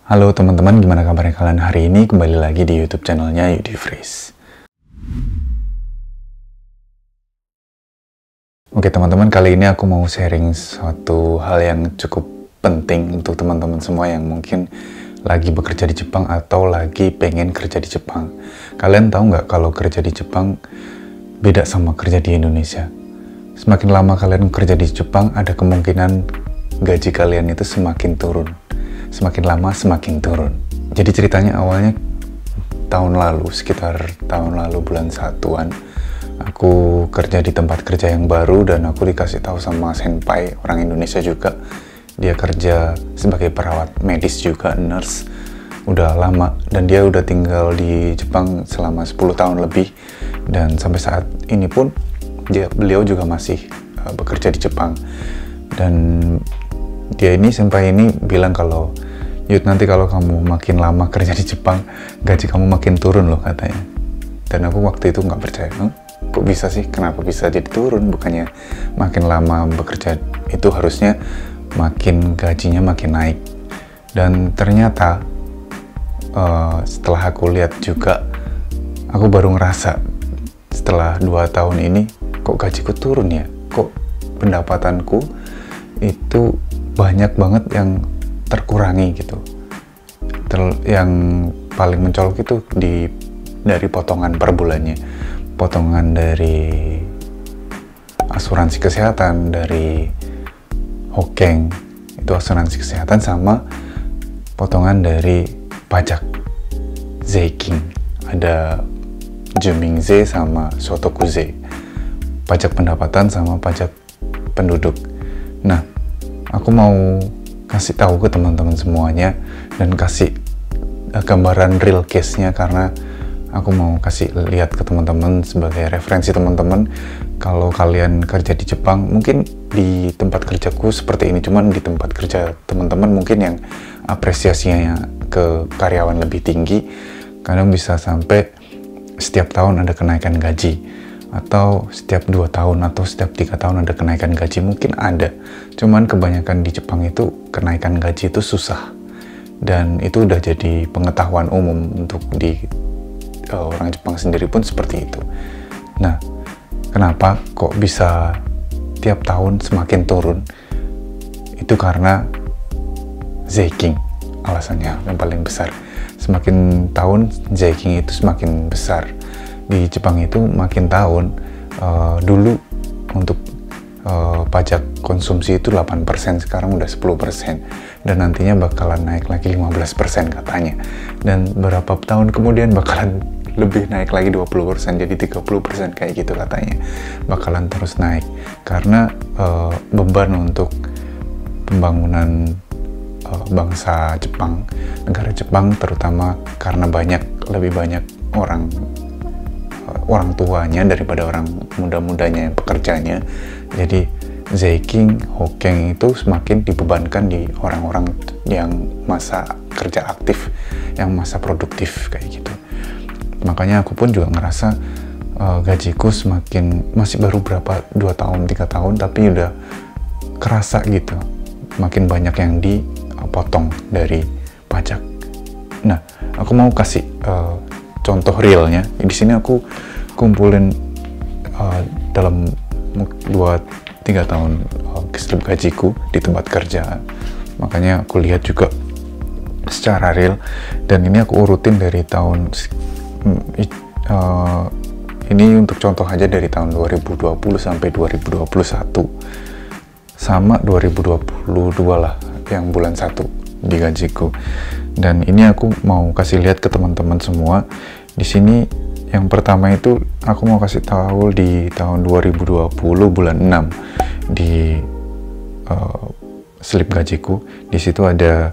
Halo teman-teman, gimana kabarnya kalian hari ini? Kembali lagi di YouTube channelnya Yudi Freeze. Oke teman-teman, kali ini aku mau sharing suatu hal yang cukup penting untuk teman-teman semua yang mungkin lagi bekerja di Jepang atau lagi pengen kerja di Jepang. Kalian tahu nggak kalau kerja di Jepang beda sama kerja di Indonesia? Semakin lama kalian kerja di Jepang, ada kemungkinan gaji kalian itu semakin turun. Semakin lama semakin turun. Jadi ceritanya awalnya tahun lalu, sekitar tahun lalu bulan 1-an, aku kerja di tempat kerja yang baru dan aku dikasih tahu sama senpai orang Indonesia juga. Dia kerja sebagai perawat medis juga, nurse, udah lama, dan dia udah tinggal di Jepang selama 10 tahun lebih, dan sampai saat ini pun beliau juga masih bekerja di Jepang. Dan dia ini, senpai ini bilang kalau, Yud, nanti kalau kamu makin lama kerja di Jepang, gaji kamu makin turun loh katanya. Dan aku waktu itu nggak percaya. Kok bisa sih? Kenapa bisa jadi turun? Bukannya makin lama bekerja itu harusnya makin gajinya makin naik. Dan ternyata setelah aku lihat juga, aku baru ngerasa setelah 2 tahun ini, kok gajiku turun ya? Kok pendapatanku itu banyak banget yang terkurangi gitu. Yang paling mencolok itu dari potongan per bulannya, potongan dari asuransi kesehatan, dari hokeng itu asuransi kesehatan, sama potongan dari pajak zeiking, ada jumingze sama sotokuze, pajak pendapatan sama pajak penduduk. Nah, aku mau kasih tahu ke teman-teman semuanya dan kasih gambaran real case-nya, karena aku mau kasih lihat ke teman-teman sebagai referensi teman-teman. Kalau kalian kerja di Jepang, mungkin di tempat kerjaku seperti ini, cuman di tempat kerja teman-teman mungkin yang apresiasinya ke karyawan lebih tinggi, kadang bisa sampai setiap tahun ada kenaikan gaji, atau setiap 2 tahun atau setiap 3 tahun ada kenaikan gaji, mungkin ada. Cuman kebanyakan di Jepang itu kenaikan gaji itu susah, dan itu udah jadi pengetahuan umum untuk di orang Jepang sendiri pun seperti itu. Nah, kenapa kok bisa tiap tahun semakin turun? Itu karena zeiking, alasannya yang paling besar. Semakin tahun zeiking itu semakin besar. Di Jepang itu makin tahun, dulu untuk pajak konsumsi itu 8%, sekarang udah 10%, dan nantinya bakalan naik lagi 15% katanya, dan beberapa tahun kemudian bakalan lebih naik lagi 20%, jadi 30% kayak gitu katanya, bakalan terus naik karena beban untuk pembangunan bangsa Jepang, negara Jepang terutama, karena lebih banyak orang tuanya daripada orang muda-mudanya yang pekerjanya. Jadi zeiking, hokeng itu semakin dibebankan di orang-orang yang masa kerja aktif, yang masa produktif kayak gitu. Makanya aku pun juga ngerasa gajiku masih baru berapa, 2 tahun, 3 tahun, tapi udah kerasa gitu, makin banyak yang dipotong dari pajak. Nah, aku mau kasih contoh realnya. Di sini aku kumpulin dalam 2-3 tahun slip gajiku di tempat kerja. Makanya aku lihat juga secara real, dan ini aku urutin dari tahun ini untuk contoh aja, dari tahun 2020 sampai 2021 sama 2022 lah, yang bulan 1 di gajiku. Dan ini aku mau kasih lihat ke teman-teman semua. Di sini yang pertama itu aku mau kasih tahu di tahun 2020 bulan 6 di slip gajiku. Di situ ada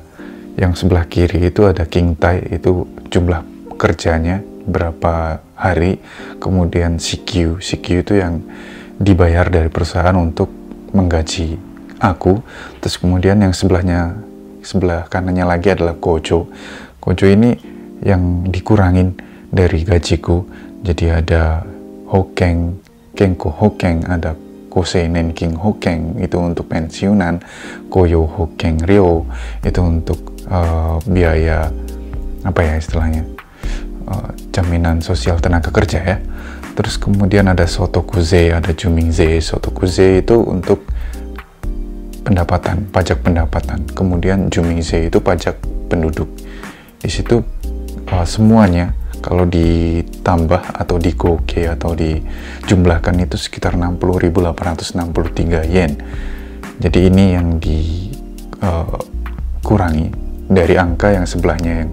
yang sebelah kiri itu ada Kingtai, itu jumlah kerjanya berapa hari, kemudian CQ itu yang dibayar dari perusahaan untuk menggaji aku. Terus kemudian yang sebelah kanannya lagi adalah Kojo ini yang dikurangin dari gajiku. Jadi ada hokeng, kenko hokeng, ada koseinen king hokeng itu untuk pensiunan, koyo hokeng ryo itu untuk biaya apa ya istilahnya, jaminan sosial tenaga kerja ya. Terus kemudian ada Sotokuze, ada Jumingze. Sotokuze itu untuk pendapatan, pajak pendapatan. Kemudian Jumingze itu pajak penduduk. Di situ semuanya kalau ditambah atau digoge atau dijumlahkan itu sekitar 60.863 yen. Jadi ini yang dikurangi dari angka yang sebelahnya yang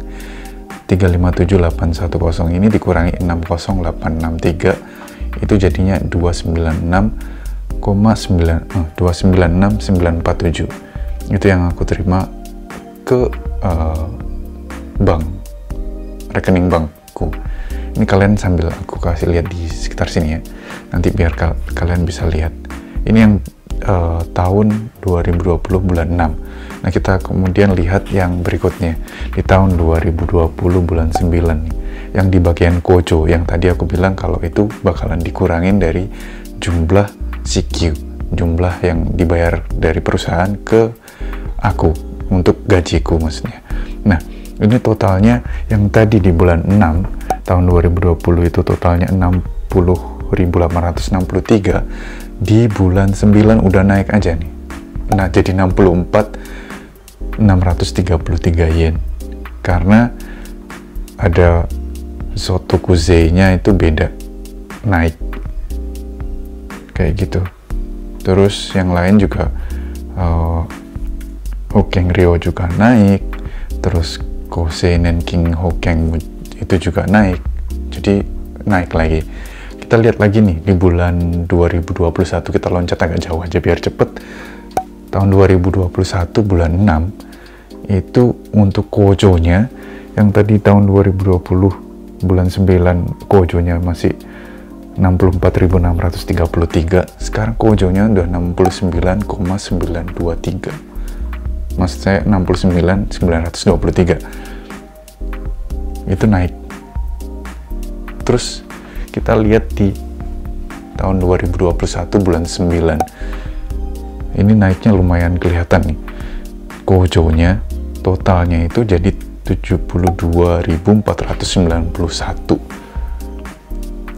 357810 ini dikurangi 60863 itu jadinya 296.947. Itu yang aku terima ke bank, rekening bankku. Ini kalian sambil aku kasih lihat di sekitar sini ya, nanti biar kalian bisa lihat. Ini yang tahun 2020 bulan 6. Nah, kita kemudian lihat yang berikutnya di tahun 2020 bulan 9 nih, yang di bagian kojo yang tadi aku bilang kalau itu bakalan dikurangin dari jumlah CQ, jumlah yang dibayar dari perusahaan ke aku untuk gajiku maksudnya. Nah, ini totalnya yang tadi di bulan 6 tahun 2020 itu totalnya 60.863, di bulan 9 udah naik aja nih. Nah, jadi 64.633 yen. Karena ada Sotokuze-nya itu beda, naik. Kayak gitu. Terus yang lain juga Hokeng Ryo juga naik. Terus Kosei Nenking Hokeng itu juga naik. Jadi naik lagi. Kita lihat lagi nih di bulan 2021, kita loncat agak jauh aja biar cepet. Tahun 2021 bulan 6 itu untuk kojonya yang tadi tahun 2020 bulan 9 kojonya masih 64.633, sekarang kojonya udah 69,923. Maksud saya 69.923. Itu naik. Terus kita lihat di tahun 2021 bulan 9. Ini naiknya lumayan kelihatan nih. Kojonya totalnya itu jadi 72.491.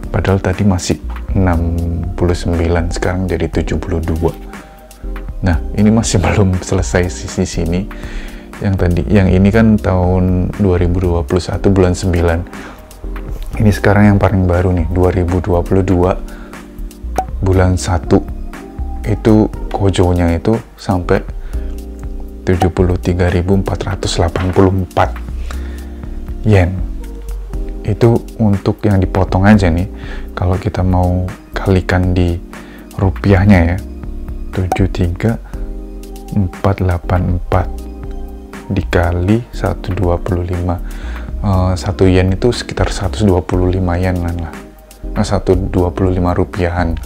Padahal tadi masih 69, sekarang jadi 72. Nah, ini masih belum selesai sisi sini. Yang tadi, yang ini kan tahun 2021 bulan 9. Ini sekarang yang paling baru nih, 2022 bulan 1. Itu kojonya itu sampai 73.484 yen. Itu untuk yang dipotong aja nih. Kalau kita mau kalikan di rupiahnya ya, 73.484 dikali 125. 1 yen itu sekitar 125 yen lah. 125 rupiahan.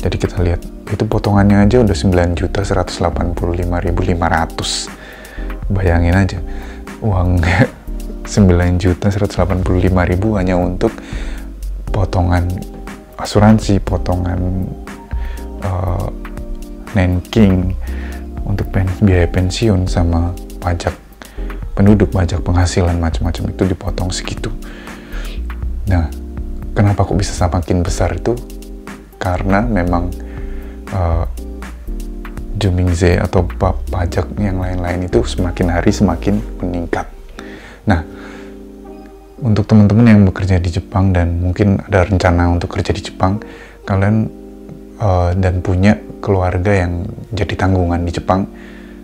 Jadi kita lihat itu potongannya aja udah 9.185.500. Bayangin aja uang 9.185.000 hanya untuk potongan asuransi, potongan Nenking, untuk biaya pensiun sama pajak penduduk, pajak penghasilan, macam-macam itu dipotong segitu. Nah, kenapa kok bisa semakin besar itu? Karena memang Jumingze atau pajak yang lain-lain itu semakin hari semakin meningkat. Nah, untuk teman-teman yang bekerja di Jepang dan mungkin ada rencana untuk kerja di Jepang, kalian dan punya keluarga yang jadi tanggungan di Jepang,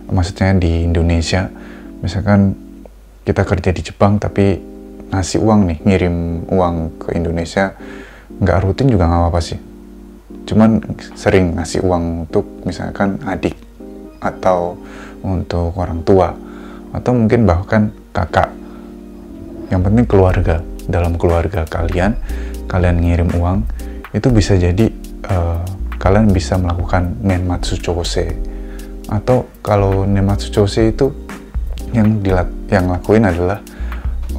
maksudnya di Indonesia, misalkan kita kerja di Jepang tapi ngasih uang nih, ngirim uang ke Indonesia, nggak rutin juga nggak apa-apa sih. Cuman sering ngasih uang untuk misalkan adik atau untuk orang tua atau mungkin bahkan kakak. Yang penting keluarga, dalam keluarga kalian ngirim uang, itu bisa jadi kalian bisa melakukan nenmatsu chose. Atau kalau nenmatsu chose itu yang lakuin adalah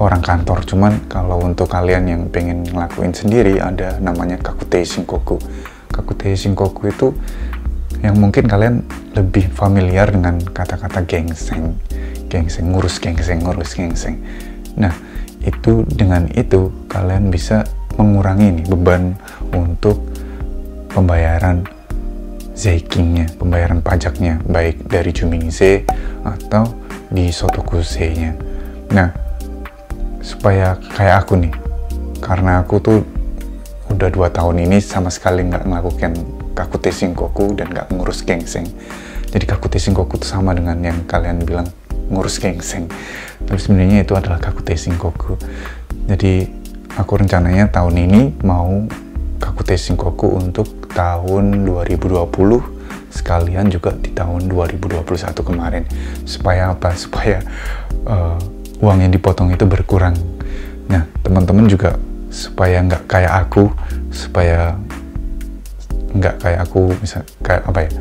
orang kantor. Cuman kalau untuk kalian yang pengen ngelakuin sendiri, ada namanya kakutei shinkoku. Kakutei shinkoku itu yang mungkin kalian lebih familiar dengan kata-kata gengseng. Gengseng, ngurus gengseng. Nah, itu dengan itu kalian bisa mengurangi nih beban untuk pembayaran zeikingnya, pembayaran pajaknya, baik dari Jumingze atau di Sotokuse-nya. Nah, supaya kayak aku nih, karena aku tuh udah 2 tahun ini sama sekali nggak melakukan kakute shinkoku dan nggak ngurus gengseng. Jadi kakute shinkoku tuh sama dengan yang kalian bilang ngurus gengseng, tapi sebenarnya itu adalah kakute shinkoku. Jadi aku rencananya tahun ini mau kakute shinkoku untuk tahun 2020 sekalian juga di tahun 2021 kemarin. Supaya apa? Supaya uang yang dipotong itu berkurang. Nah, teman-teman juga supaya nggak kayak aku, misal kayak apa ya,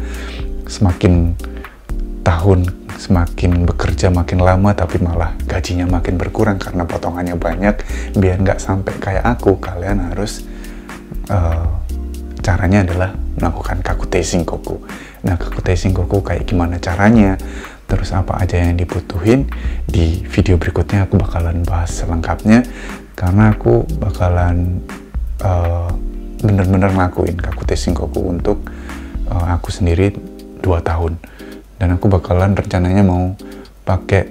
semakin tahun semakin bekerja makin lama tapi malah gajinya makin berkurang karena potongannya banyak. Biar nggak sampai kayak aku, kalian harus caranya adalah melakukan kakute shinkoku. Nah, kakute shinkoku kayak gimana caranya, terus apa aja yang dibutuhin, di video berikutnya aku bakalan bahas selengkapnya, karena aku bakalan bener-bener ngelakuin kakute shinkoku untuk aku sendiri 2 tahun. Dan aku bakalan rencananya mau pakai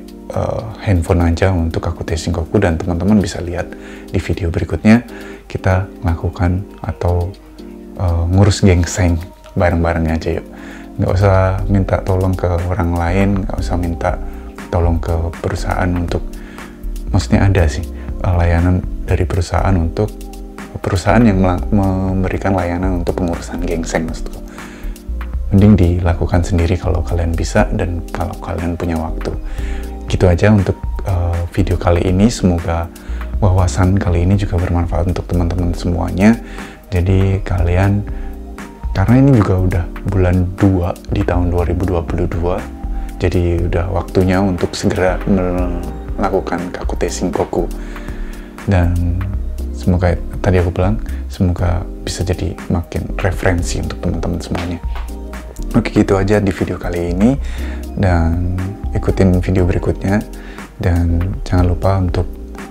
handphone aja untuk kakute shinkoku, dan teman-teman bisa lihat di video berikutnya kita melakukan atau ngurus gengseng bareng-bareng aja yuk. Nggak usah minta tolong ke orang lain, nggak usah minta tolong ke perusahaan untuk, maksudnya ada sih layanan dari perusahaan untuk perusahaan yang memberikan layanan untuk pengurusan gengseng, maksudku. Mending dilakukan sendiri kalau kalian bisa dan kalau kalian punya waktu. Gitu aja untuk video kali ini. Semoga wawasan kali ini juga bermanfaat untuk teman-teman semuanya. Jadi kalian, karena ini juga udah bulan 2 di tahun 2022, jadi udah waktunya untuk segera melakukan kakute shinkoku. Dan semoga, tadi aku bilang, semoga bisa jadi makin referensi untuk teman-teman semuanya. Oke, gitu aja di video kali ini, dan ikutin video berikutnya, dan jangan lupa untuk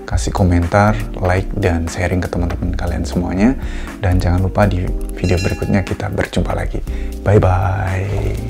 kasih komentar, like, dan sharing ke teman-teman kalian semuanya, dan jangan lupa di video berikutnya kita berjumpa lagi. Bye bye.